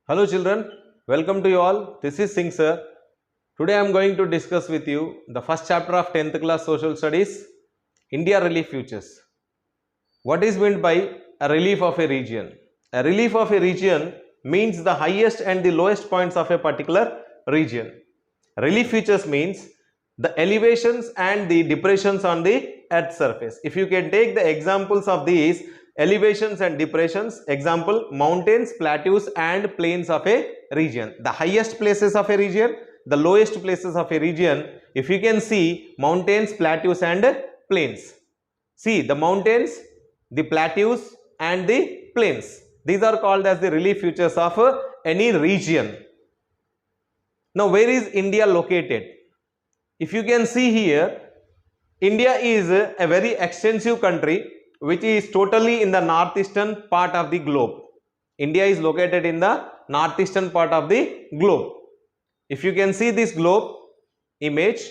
Hello children, welcome to you all. This is Singh sir. Today I am going to discuss with you the first chapter of 10th class social studies, India relief futures. What is meant by a relief of a region? A relief of a region means the highest and the lowest points of a particular region. Relief features means the elevations and the depressions on the earth surface. If you can take the examples of these elevations and depressions, example mountains, plateaus and plains of a region. The highest places of a region, the lowest places of a region. If you can see mountains, plateaus and plains. See the mountains, the plateaus and the plains. These are called as the relief features of any region. Now where is India located? If you can see here, India is a very extensive country which is totally in the northeastern part of the globe. India is located in the northeastern part of the globe. If you can see this globe image,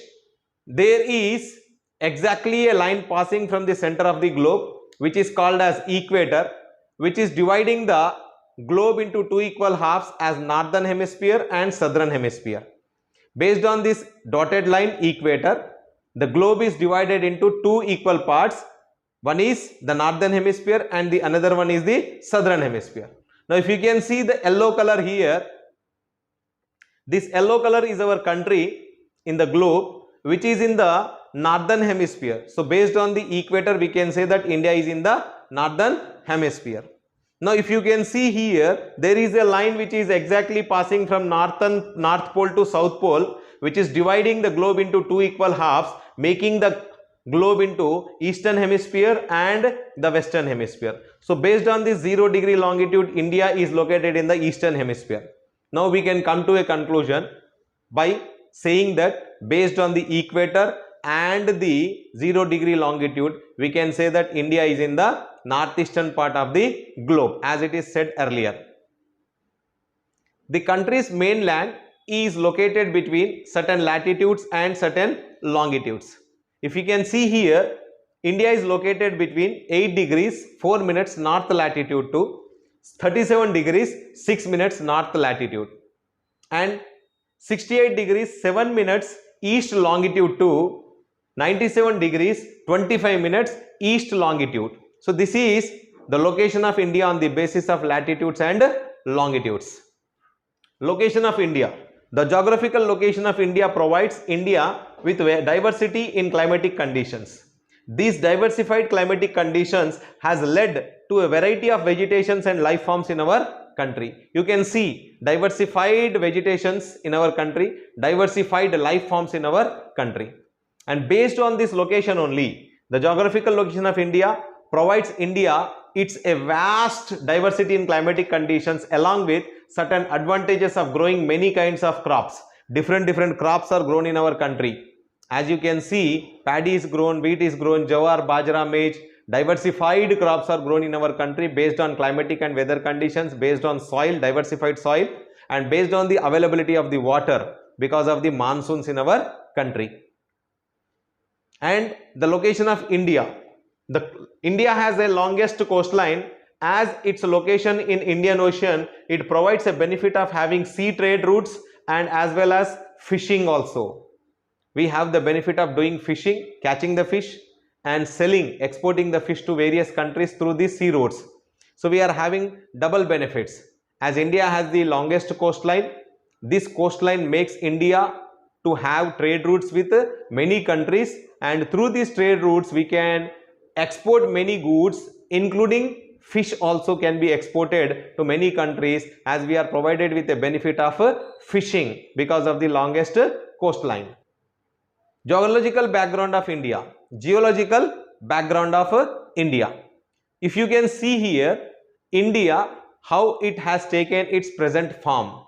there is exactly a line passing from the center of the globe which is called as equator, which is dividing the globe into two equal halves as northern hemisphere and southern hemisphere. Based on this dotted line equator, the globe is divided into two equal parts. One is the northern hemisphere and the another one is the southern hemisphere. Now if you can see the yellow color here, this yellow color is our country in the globe which is in the northern hemisphere. So based on the equator we can say that India is in the northern hemisphere. Now if you can see here, there is a line which is exactly passing from north pole to south pole, which is dividing the globe into two equal halves, making the globe into eastern hemisphere and the western hemisphere. So based on this 0-degree longitude, India is located in the eastern hemisphere. Now we can come to a conclusion by saying that based on the equator and the 0-degree longitude, we can say that India is in the northeastern part of the globe, as it is said earlier. The country's mainland is located between certain latitudes and certain longitudes. If you can see here, India is located between 8 degrees 4 minutes north latitude to 37 degrees 6 minutes north latitude and 68 degrees 7 minutes east longitude to 97 degrees 25 minutes east longitude. So this is the location of India on the basis of latitudes and longitudes. Location of India. The geographical location of India provides India with diversity in climatic conditions. These diversified climatic conditions has led to a variety of vegetations and life forms in our country. You can see diversified vegetations in our country, diversified life forms in our country. And based on this location only, the geographical location of India provides India it's a vast diversity in climatic conditions along with certain advantages of growing many kinds of crops. Different crops are grown in our country. As you can see, paddy is grown, wheat is grown, jawar, bajra, maize. Diversified crops are grown in our country based on climatic and weather conditions, based on soil, diversified soil, and based on the availability of the water because of the monsoons in our country. And the location of India. India has the longest coastline. As its location in Indian Ocean, it provides a benefit of having sea trade routes and as well as fishing also. We have the benefit of doing fishing, catching the fish and selling, exporting the fish to various countries through these sea routes. So we are having double benefits. As India has the longest coastline, this coastline makes India to have trade routes with many countries, and through these trade routes we can export many goods, including fish also can be exported to many countries, as we are provided with a benefit of fishing because of the longest coastline. Geological background of India. Geological background of India. If you can see here, India, how it has taken its present form.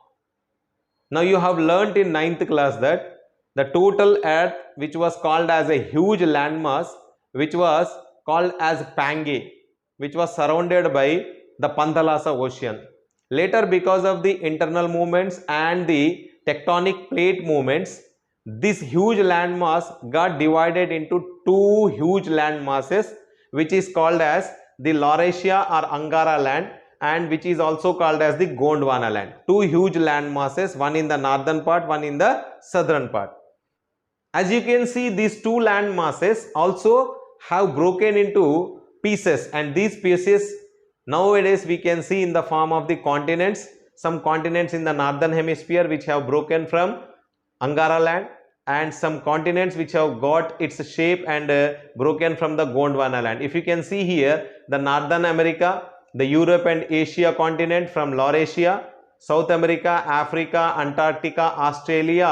Now you have learnt in 9th class that the total earth, which was called as a huge landmass, which was called as Pangaea, which was surrounded by the Panthalassa Ocean. Later, because of the internal movements and the tectonic plate movements, this huge landmass got divided into two huge land masses, which is called as the Laurasia or Angara land and which is also called as the Gondwana land. Two huge land masses, one in the northern part, one in the southern part. As you can see, these two land masses also have broken into pieces, and these pieces nowadays we can see in the form of the continents. Some continents in the northern hemisphere which have broken from Angara land, and some continents which have got its shape and broken from the Gondwana land. If you can see here, the Northern America, the Europe and Asia continent from Laurasia, South America, Africa, Antarctica, Australia,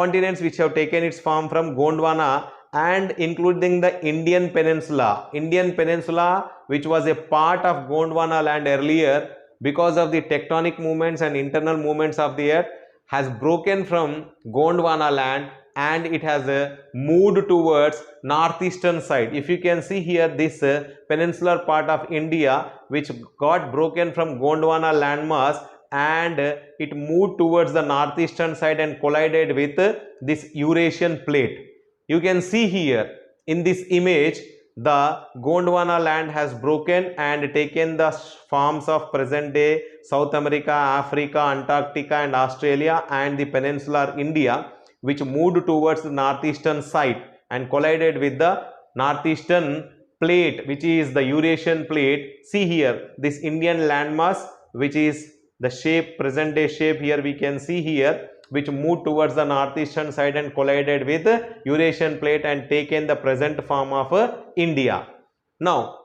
continents which have taken its form from Gondwana, and including the Indian Peninsula. Indian Peninsula, which was a part of Gondwana land earlier, because of the tectonic movements and internal movements of the earth, has broken from Gondwana land and it has moved towards northeastern side. If you can see here, this peninsular part of India which got broken from Gondwana landmass, and it moved towards the northeastern side and collided with this Eurasian plate. You can see here in this image, the Gondwana land has broken and taken the forms of present day South America, Africa, Antarctica and Australia, and the peninsular India, which moved towards the northeastern side and collided with the northeastern plate, which is the Eurasian plate. See here, this Indian landmass, which is the shape, present day shape here we can see here, which moved towards the northeastern side and collided with the Eurasian plate and taken the present form of India. Now,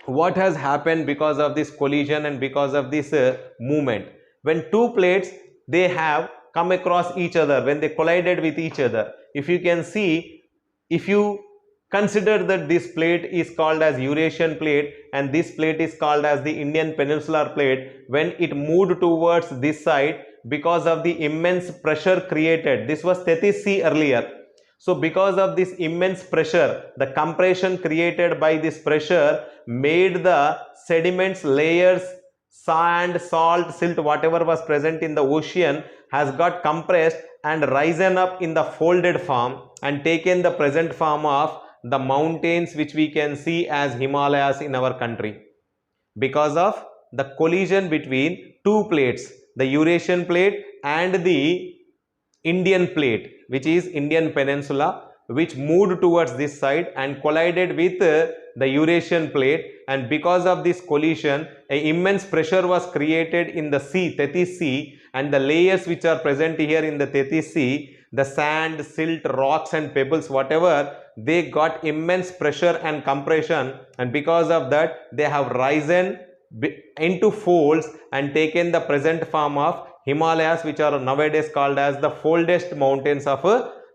what has happened because of this collision and because of this movement? When two plates, they have come across each other, when they collided with each other, if you can see, if you consider that this plate is called as Eurasian plate and this plate is called as the Indian peninsular plate, when it moved towards this side, because of the immense pressure created, this was Tethys Sea earlier. So because of this immense pressure, the compression created by this pressure made the sediments, layers, sand, salt, silt, whatever was present in the ocean has got compressed and risen up in the folded form and taken the present form of the mountains which we can see as Himalayas in our country, because of the collision between two plates, the Eurasian plate and the Indian plate, which is Indian Peninsula, which moved towards this side and collided with the Eurasian plate, and because of this collision, an immense pressure was created in the sea, Tethys Sea, and the layers which are present here in the Tethys Sea, the sand, silt, rocks and pebbles, whatever, they got immense pressure and compression, and because of that they have risen into folds and taken the present form of Himalayas, which are nowadays called as the foldest mountains of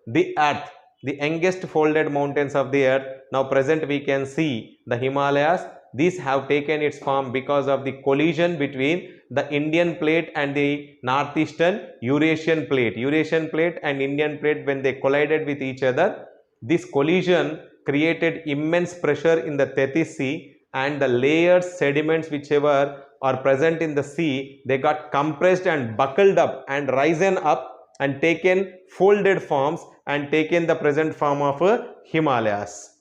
the earth, the youngest folded mountains of the earth. Now present we can see the Himalayas. These have taken its form because of the collision between the Indian plate and the northeastern Eurasian plate. Eurasian plate and Indian plate, when they collided with each other, this collision created immense pressure in the Tethys Sea, and the layers, sediments whichever are present in the sea, they got compressed and buckled up and risen up and taken folded forms and taken the present form of Himalayas.